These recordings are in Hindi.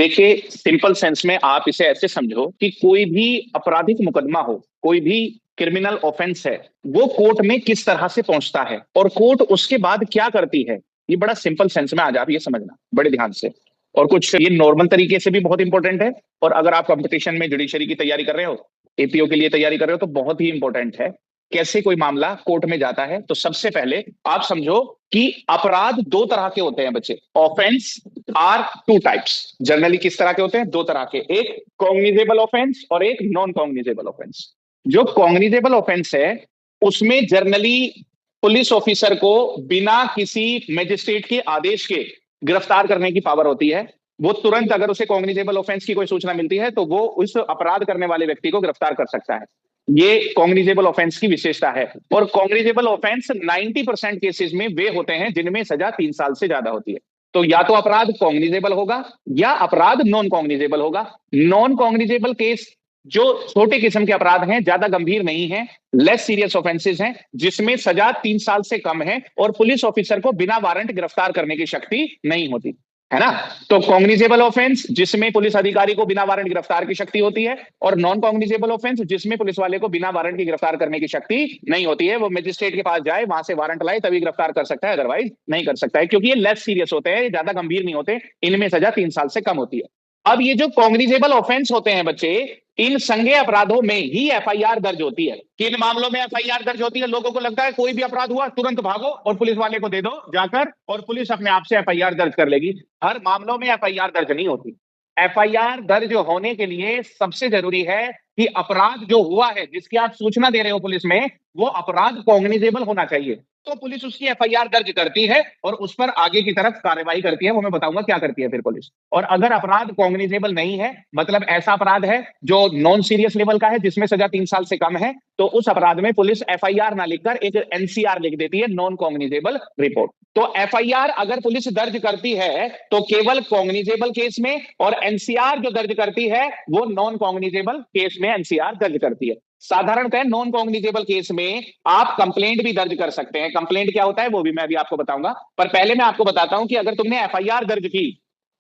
देखिए, सिंपल सेंस में आप इसे ऐसे समझो कि कोई भी आपराधिक मुकदमा हो, कोई भी क्रिमिनल ऑफेंस है, वो कोर्ट में किस तरह से पहुंचता है और कोर्ट उसके बाद क्या करती है। ये बड़ा सिंपल सेंस में आज आप ये समझना बड़े ध्यान से। और कुछ ये नॉर्मल तरीके से भी बहुत इंपॉर्टेंट है। और अगर आप कंपटीशन में जुडिशरी की तैयारी कर रहे हो, एपीओ के लिए तैयारी कर रहे हो, तो बहुत ही इंपॉर्टेंट है कैसे कोई मामला कोर्ट में जाता है। तो सबसे पहले आप समझो कि अपराध दो तरह के होते हैं बच्चे। Offence are two types. Generally किस तरह के होते हैं? दो तरह के, एक कॉग्निजेबल ऑफेंस और एक नॉन कॉग्निजेबल ऑफेंस। जो कॉग्निजेबल ऑफेंस है उसमें जनरली पुलिस ऑफिसर को बिना किसी मजिस्ट्रेट के आदेश के गिरफ्तार करने की पावर होती है। वो तुरंत अगर उसे कॉग्निजेबल ऑफेंस की कोई सूचना मिलती है तो वो उस अपराध करने वाले व्यक्ति को गिरफ्तार कर सकता है। ये कॉग्निजेबल ऑफेंस की विशेषता है। और कॉग्निजेबल ऑफेंस 90% केसेस में वे होते हैं जिनमें सजा 3 साल से ज्यादा होती है। तो या तो अपराध कॉग्निजेबल होगा या अपराध नॉन कॉग्निजेबल होगा। नॉन कॉग्निजेबल केस जो छोटे किस्म के अपराध हैं, ज्यादा गंभीर नहीं है, लेस सीरियस ऑफेंसेस हैं, जिसमें सजा 3 साल से कम है और पुलिस ऑफिसर को बिना वारंट गिरफ्तार करने की शक्ति नहीं होती है ना। तो कॉग्निजेबल ऑफेंस जिसमें पुलिस अधिकारी को बिना वारंट गिरफ्तार की शक्ति होती है, और नॉन कॉग्निजेबल ऑफेंस जिसमें पुलिस वाले को बिना वारंट की गिरफ्तार करने की शक्ति नहीं होती है। वो मजिस्ट्रेट के पास जाए, वहां से वारंट लाए, तभी गिरफ्तार कर सकता है, अदरवाइज नहीं कर सकता है, क्योंकि ये लेस सीरियस होते हैं, ज्यादा गंभीर नहीं होते, इनमें सजा 3 साल से कम होती है। अब ये जो कॉग्निजेबल ऑफेंस होते हैं बच्चे, इन संज्ञेय अपराधों में ही एफआईआर दर्ज होती है। किन मामलों में एफआईआर दर्ज होती है? लोगों को लगता है कोई भी अपराध हुआ तुरंत भागो और पुलिस वाले को दे दो जाकर, और पुलिस अपने आप से एफआईआर दर्ज कर लेगी। हर मामलों में एफआईआर दर्ज नहीं होती। एफआईआर दर्ज होने के लिए सबसे जरूरी है कि अपराध जो हुआ है, जिसकी आप सूचना दे रहे हो पुलिस में, वो अपराध कॉग्निजेबल होना चाहिए। तो पुलिस उसकी एफआईआर दर्ज करती है और उस पर आगे की तरफ कार्रवाई करती है। वो मैं बताऊंगा क्या करती है फिर पुलिस। और अगर अपराध कॉग्निजेबल नहीं है, मतलब ऐसा अपराध है जो नॉन सीरियस लेवल का है, जिसमें सजा 3 साल से कम है, तो उस अपराध में पुलिस एफआईआर ना लिखकर एक एनसीआर लिख देती है, नॉन कॉग्निजेबल रिपोर्ट। तो एफआईआर अगर पुलिस दर्ज करती है तो केवल कॉग्निजेबल केस में, और एनसीआर जो दर्ज करती है वो नॉन कॉग्निजेबल केस में एनसीआर दर्ज करती है। साधारणतः नॉन कॉग्निजेबल केस में आप कंप्लेंट भी दर्ज कर सकते हैं। कंप्लेंट क्या होता है वो भी मैं अभी आपको बताऊंगा, पर पहले मैं आपको बताता हूं कि अगर तुमने एफआईआर दर्ज की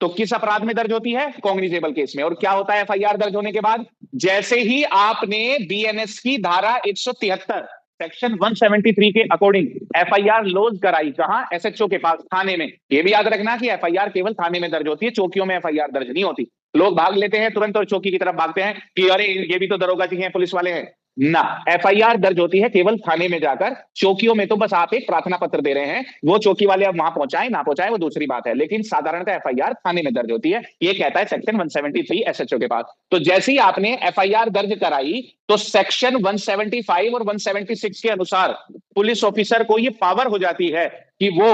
तो किस अपराध में दर्ज होती है? कॉग्निजेबल केस में। और क्या होता है एफआईआर दर्ज होने के बाद? जैसे ही आपने बीएनएस की धारा 173 सेक्शन 173 के अकॉर्डिंग एफआईआर लॉज कराई, कहां? एसएचओ के पास, थाने में। ये भी याद रखना कि एफआईआर केवल थाने में दर्ज होती है, चौकियों में एफआईआर दर्ज नहीं होती। लोग भाग लेते हैं तुरंत और चौकी की तरफ भागते हैं कि अरे ये भी तो दरोगा जी हैं, पुलिस वाले हैं। ना, एफआईआर दर्ज होती है केवल थाने में जाकर। चौकियों में तो बस आप एक प्रार्थना पत्र दे रहे हैं, वो चौकी वाले अब वहां पहुंचाए ना पहुंचाए वो दूसरी बात है, लेकिन साधारणतः एफआईआर थाने में दर्ज होती है। ये कहता है सेक्शन 173 एसएचओ के पास। तो जैसे ही आपने एफआईआर दर्ज कराई तो सेक्शन 175 और 176 के अनुसार पुलिस ऑफिसर को ये पावर हो जाती है कि वो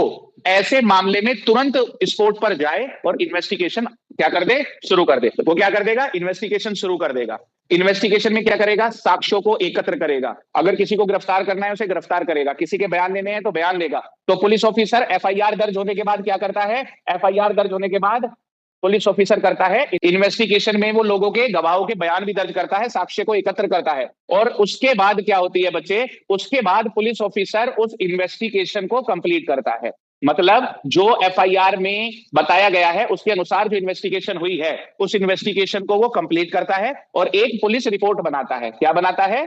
ऐसे मामले में तुरंत स्पॉट पर जाए और इन्वेस्टिगेशन क्या कर दे? शुरू कर दे। वो क्या कर देगा? इन्वेस्टिगेशन शुरू कर देगा। इन्वेस्टिगेशन में क्या करेगा? साक्ष्यों को एकत्र करेगा। अगर किसी को गिरफ्तार करना है उसे गिरफ्तार करेगा, किसी के बयान लेने हैं तो बयान लेगा। तो पुलिस ऑफिसर एफआईआर दर्ज होने के बाद क्या करता है? एफआईआर दर्ज होने के बाद पुलिस ऑफिसर करता है इन्वेस्टिगेशन में, वो लोगों के गवाहों के बयान भी दर्ज करता है, साक्ष्य को एकत्र करता है। और उसके बाद क्या होती है बच्चे? उसके बाद पुलिस ऑफिसर उस इन्वेस्टिगेशन को कंप्लीट करता है। मतलब जो एफआईआर में बताया गया है उसके अनुसार जो इन्वेस्टिगेशन हुई है, उस इन्वेस्टिगेशन को वो कंप्लीट करता है और एक पुलिस रिपोर्ट बनाता है। क्या बनाता है?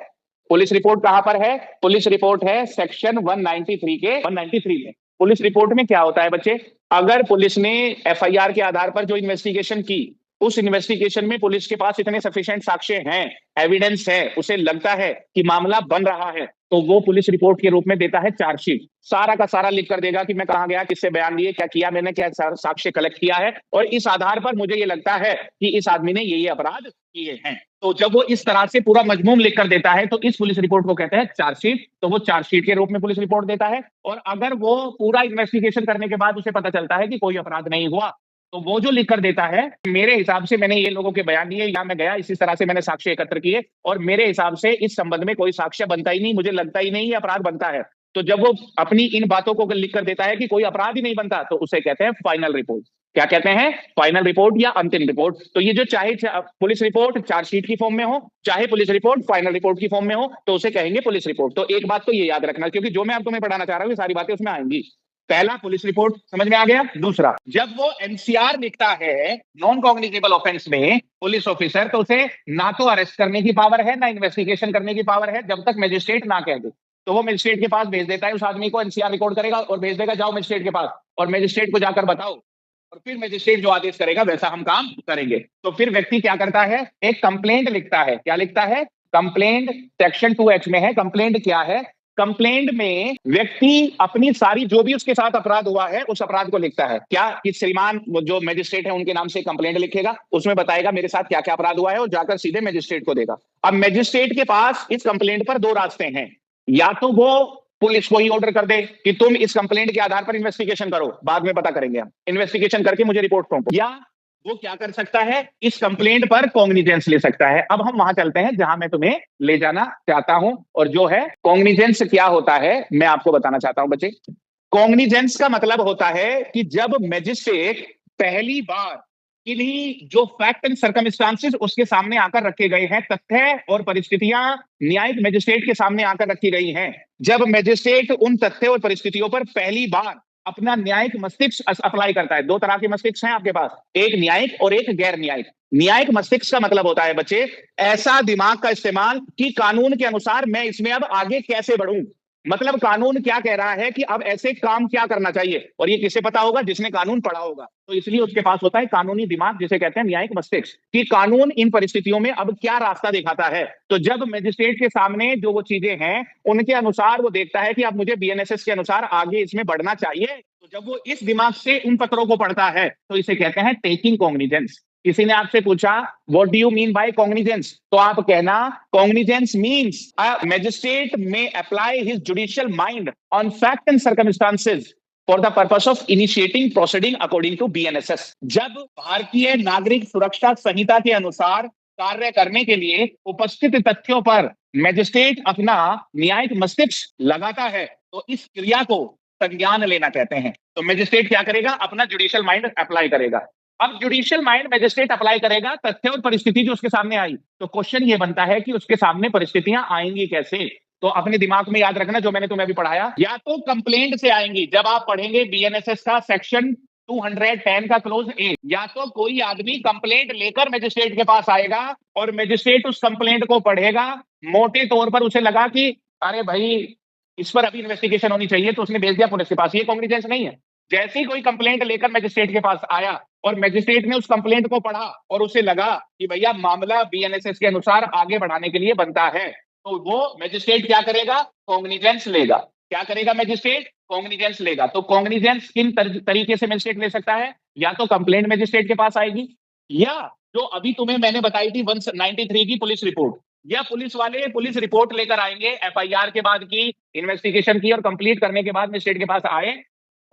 पुलिस रिपोर्ट कहां पर है? पुलिस रिपोर्ट है सेक्शन 193 के 193 में। पुलिस रिपोर्ट में क्या होता है बच्चे? अगर पुलिस ने एफआईआर के आधार पर जो इन्वेस्टिगेशन की, उस इन्वेस्टिगेशन में पुलिस के पास इतने सफिशिएंट साक्ष्य हैं, एविडेंस है, उसे लगता है कि मामला बन रहा है, तो वो पुलिस रिपोर्ट के रूप में देता है चार्जशीट। सारा का सारा लिख कर देगा कि मैं कहां गया, किससे बयान लिए, क्या किया मैंने, क्या साक्ष्य कलेक्ट किया है, और इस आधार पर मुझे ये लगता है कि इस आदमी ने ये अपराध किए हैं। तो जब वो इस तरह से पूरा मजमूम लिख कर देता है तो इस पुलिस रिपोर्ट को कहते हैं चार्जशीट। तो वो चार्जशीट के रूप में पुलिस रिपोर्ट देता है। और अगर वो पूरा इन्वेस्टिगेशन करने के बाद उसे पता चलता है कि कोई अपराध नहीं हुआ, तो वो जो लिख कर देता है, मेरे हिसाब से मैंने ये लोगों के बयान दिए, या मैं गया इसी तरह से मैंने साक्ष्य एकत्र किए, और मेरे हिसाब से इस संबंध में कोई साक्ष्य बनता ही नहीं, मुझे लगता ही नहीं ये अपराध बनता है। तो जब वो अपनी इन बातों को लिख कर देता है कि कोई अपराध ही नहीं बनता, तो उसे कहते हैं फाइनल रिपोर्ट। क्या कहते हैं? फाइनल रिपोर्ट या अंतिम रिपोर्ट। तो ये जो चाहे पुलिस रिपोर्ट चार्जशीट की फॉर्म में हो, चाहे पुलिस रिपोर्ट फाइनल रिपोर्ट की फॉर्म में हो, तो उसे कहेंगे पुलिस रिपोर्ट। तो एक बात तो ये याद रखना, क्योंकि जो मैं अब तुम्हें पढ़ाना चाह रहा हूँ ये सारी बातें उसमें आएंगी। पहला पुलिस रिपोर्ट, समझ में आ गया। दूसरा, जब वो एनसीआर लिखता है नॉन कॉग्निजेबल ऑफेंस में पुलिस ऑफिसर, तो उसे ना तो अरेस्ट करने की पावर है ना इन्वेस्टिगेशन करने की पावर है, जब तक मजिस्ट्रेट ना कह दे। तो वो मजिस्ट्रेट के पास भेज देता है उस आदमी को, एनसीआर रिकॉर्ड करेगा और भेज देगा जाओ मजिस्ट्रेट के पास, और मजिस्ट्रेट को जाकर बताओ, और फिर मजिस्ट्रेट जो आदेश करेगा वैसा हम काम करेंगे। तो फिर व्यक्ति क्या करता है, एक कंप्लेंट लिखता है। क्या लिखता है? कंप्लेंट सेक्शन 2H में है। कंप्लेंट क्या है? कंप्लेंट में व्यक्ति अपनी सारी जो भी उसके साथ अपराध हुआ है उस अपराध को लिखता है। क्या कि श्रीमान जो मजिस्ट्रेट है उनके नाम से कंप्लेंट लिखेगा, उसमें बताएगा मेरे साथ क्या क्या अपराध हुआ है, और जाकर सीधे मजिस्ट्रेट को देगा। अब मजिस्ट्रेट के पास इस कंप्लेंट पर दो रास्ते हैं, या तो वो पुलिस को ही ऑर्डर कर दे कि तुम इस कंप्लेंट के आधार पर इन्वेस्टिगेशन करो, बाद में पता करेंगे हम, इन्वेस्टिगेशन करके मुझे रिपोर्ट सौंपो, या वो क्या कर सकता है, इस कंप्लेंट पर कॉग्निजेंस ले सकता है। अब हम वहां चलते हैं जहां मैं तुम्हें ले जाना चाहता हूं, और जो है कॉग्निजेंस क्या होता है मैं आपको बताना चाहता हूं बच्चे। कॉग्निजेंस का मतलब होता है कि जब मजिस्ट्रेट पहली बार किन्हीं जो फैक्ट एंड सर्कमस्टांसेस उसके सामने आकर रखे गए हैं, तथ्य और परिस्थितियां न्यायिक मजिस्ट्रेट के सामने आकर रखी गई हैं, जब मजिस्ट्रेट उन तथ्य और परिस्थितियों पर पहली बार अपना न्यायिक मस्तिष्क अप्लाई करता है। दो तरह के मस्तिष्क हैं आपके पास, एक न्यायिक और एक गैर न्यायिक। न्यायिक मस्तिष्क का मतलब होता है बच्चे ऐसा दिमाग का इस्तेमाल कि कानून के अनुसार मैं इसमें अब आगे कैसे बढ़ूं, मतलब कानून क्या कह रहा है कि अब ऐसे काम क्या करना चाहिए, और ये किसे पता होगा, जिसने कानून पढ़ा होगा। तो इसलिए उसके पास होता है कानूनी दिमाग, जिसे कहते हैं न्यायिक मस्तिष्क, कि कानून इन परिस्थितियों में अब क्या रास्ता दिखाता है। तो जब मजिस्ट्रेट के सामने जो वो चीजें हैं उनके अनुसार वो देखता है कि अब मुझे बीएनएसएस के अनुसार आगे इसमें बढ़ना चाहिए, तो जब वो इस दिमाग से उन पत्रों को पढ़ता है तो इसे कहते हैं टेकिंग कॉग्निजेंस। किसी ने आपसे पूछा what do you mean by cognizance, तो आप कहना कॉग्निजेंस मीन्स अ मैजिस्ट्रेट में apply his judicial mind on fact and circumstances for the purpose of initiating proceeding according to BNSS. जब भारतीय नागरिक सुरक्षा संहिता के अनुसार कार्य करने के लिए उपस्थित तथ्यों पर मजिस्ट्रेट अपना न्यायिक मस्तिष्क लगाता है, तो इस क्रिया को संज्ञान लेना कहते हैं। तो मजिस्ट्रेट क्या करेगा, अपना जुडिशियल माइंड अप्लाई करेगा। अब जुडिशियल माइंड मजिस्ट्रेट अप्लाई करेगा, तथ्य और परिस्थिति जो उसके सामने आई, तो क्वेश्चन ये बनता है कि उसके सामने परिस्थितियां आएंगी कैसे। तो अपने दिमाग में याद रखना जो मैंने तुम्हें अभी पढ़ाया, या तो कंप्लेंट से आएंगी, जब आप पढ़ेंगे बीएनएसएस का सेक्शन 210 का क्लोज ए, या तो कोई आदमी कंप्लेंट लेकर मजिस्ट्रेट के पास आएगा और मजिस्ट्रेट उस कंप्लेंट को पढ़ेगा, मोटे तौर पर उसे लगा कि अरे भाई इस पर अभी इन्वेस्टिगेशन होनी चाहिए, तो उसने भेज दिया पुलिस के पास। ये कॉग्निजेंस नहीं है। जैसे ही कोई कंप्लेंट लेकर मजिस्ट्रेट के पास आया और मजिस्ट्रेट ने उस कंप्लेंट को पढ़ा और उसे लगा कि भैया मामला बीएनएसएस के अनुसार आगे बढ़ाने के लिए बनता है, तो वो मजिस्ट्रेट क्या करेगा, कॉग्निजेंस लेगा। क्या करेगा मजिस्ट्रेट, कॉग्निजेंस लेगा। तो कॉग्निजेंस किन तरीके से मजिस्ट्रेट ले सकता है, या तो कंप्लेंट मजिस्ट्रेट के पास आएगी, या जो अभी तुम्हें मैंने बताई थी 193 की पुलिस रिपोर्ट, या पुलिस वाले पुलिस रिपोर्ट लेकर आएंगे एफआईआर के बाद की, इन्वेस्टिगेशन की और कंप्लीट करने के बाद मजिस्ट्रेट के पास आए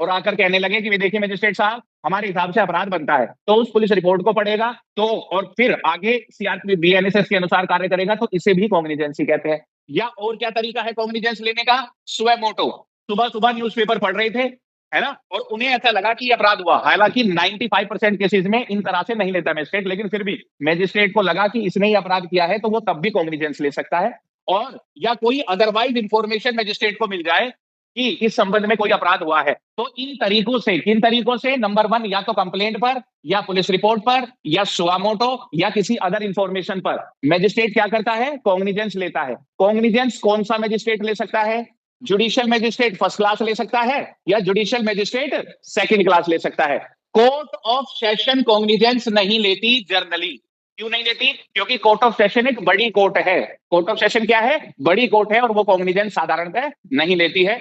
और आकर कहने लगे कि देखिए मजिस्ट्रेट साहब हमारे हिसाब से अपराध बनता है, तो उस पुलिस रिपोर्ट को पढ़ेगा तो और फिर आगे सीआरपी बीएनएसएस के अनुसार कार्य करेगा, तो इसे भी कॉग्निजेंसी कहते हैं। या और क्या तरीका है कॉग्निजेंस लेने का, स्वे मोटो। सुबह सुबह न्यूज़पेपर पढ़ रहे थे, है ना, और उन्हें ऐसा लगा कि अपराध हुआ, हालांकि 95% केसेस में इन तरह से नहीं लेता मजिस्ट्रेट, लेकिन फिर भी मजिस्ट्रेट को लगा कि इसने ही अपराध किया है, तो वो तब भी कॉग्निजेंस ले सकता है। और या कोई अदरवाइज इंफॉर्मेशन मजिस्ट्रेट को मिल जाए कि इस संबंध में कोई अपराध हुआ है, तो इन तरीकों से, किन तरीकों से, नंबर 1 या तो कंप्लेंट पर, या पुलिस रिपोर्ट पर, या सुआमोटो, या किसी अदर इंफॉर्मेशन पर मजिस्ट्रेट क्या करता है, कॉग्निजेंस लेता है। कॉग्निजेंस कौन सा मजिस्ट्रेट ले सकता है, जुडिशियल मजिस्ट्रेट फर्स्ट क्लास ले सकता है, या जुडिशियल मजिस्ट्रेट सेकंड क्लास ले सकता है। कोर्ट ऑफ सेशन कॉग्निजेंस नहीं लेती जनरली। क्यों नहीं लेती, क्योंकि कोर्ट ऑफ सेशन एक बड़ी कोर्ट है। कोर्ट ऑफ सेशन क्या है, बड़ी कोर्ट है, और वो कॉग्निजेंस साधारणतः नहीं लेती है।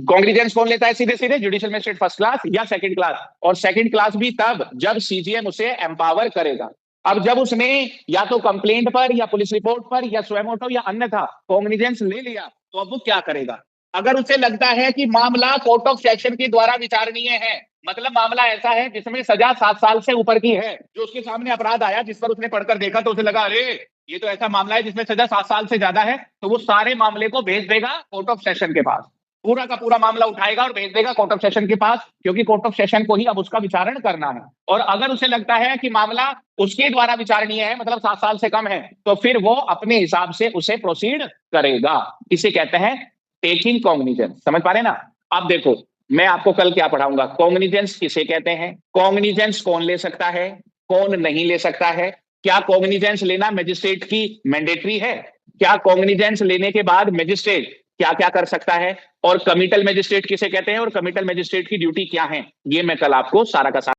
कॉग्निजेंस कौन लेता है सीधे सीधे, जुडिशियल मजिस्ट्रेट फर्स्ट क्लास या सेकंड क्लास, और सेकंड क्लास भी तब जब सीजीएम उसे एम्पावर करेगा। अब जब उसने या तो कंप्लेंट पर या पुलिस रिपोर्ट पर या स्वयं या अन्यथा कॉग्निजेंस ले लिया, तो अब वो क्या करेगा, अगर उसे लगता है कि मामला कोर्ट ऑफ सेशन के द्वारा विचारणीय है, मतलब मामला ऐसा है जिसमें सजा 7 साल से ऊपर की है, जो उसके सामने अपराध आया जिस पर उसने पढ़कर देखा तो उसे लगा अरे ये तो ऐसा मामला है जिसमें सजा 7 साल से ज्यादा है, तो वो सारे मामले को भेज देगा कोर्ट ऑफ सेशन के पास, पूरा का पूरा मामला उठाएगा और भेज देगा कोर्ट ऑफ सेशन के पास, क्योंकि कोर्ट ऑफ सेशन को ही अब उसका विचारण करना है। और अगर उसे लगता है कि मामला उसके द्वारा विचारणीय है, मतलब 7 साल से कम है, तो फिर वो अपने हिसाब से उसे प्रोसीड करेगा। इसे कहते हैं टेकिंग कॉग्निजेंस। समझ पा रहे ना। अब देखो मैं आपको कल क्या पढ़ाऊंगा, कॉग्निजेंस किसे कहते हैं, कॉग्निजेंस कौन ले सकता है, कौन नहीं ले सकता है, क्या कॉग्निजेंस लेना मजिस्ट्रेट की मैंडेटरी है, क्या कॉग्निजेंस लेने के बाद मजिस्ट्रेट क्या क्या कर सकता है, और कमिटल मजिस्ट्रेट किसे कहते हैं और कमिटल मजिस्ट्रेट की ड्यूटी क्या है, ये मैं कल आपको सारा का सारा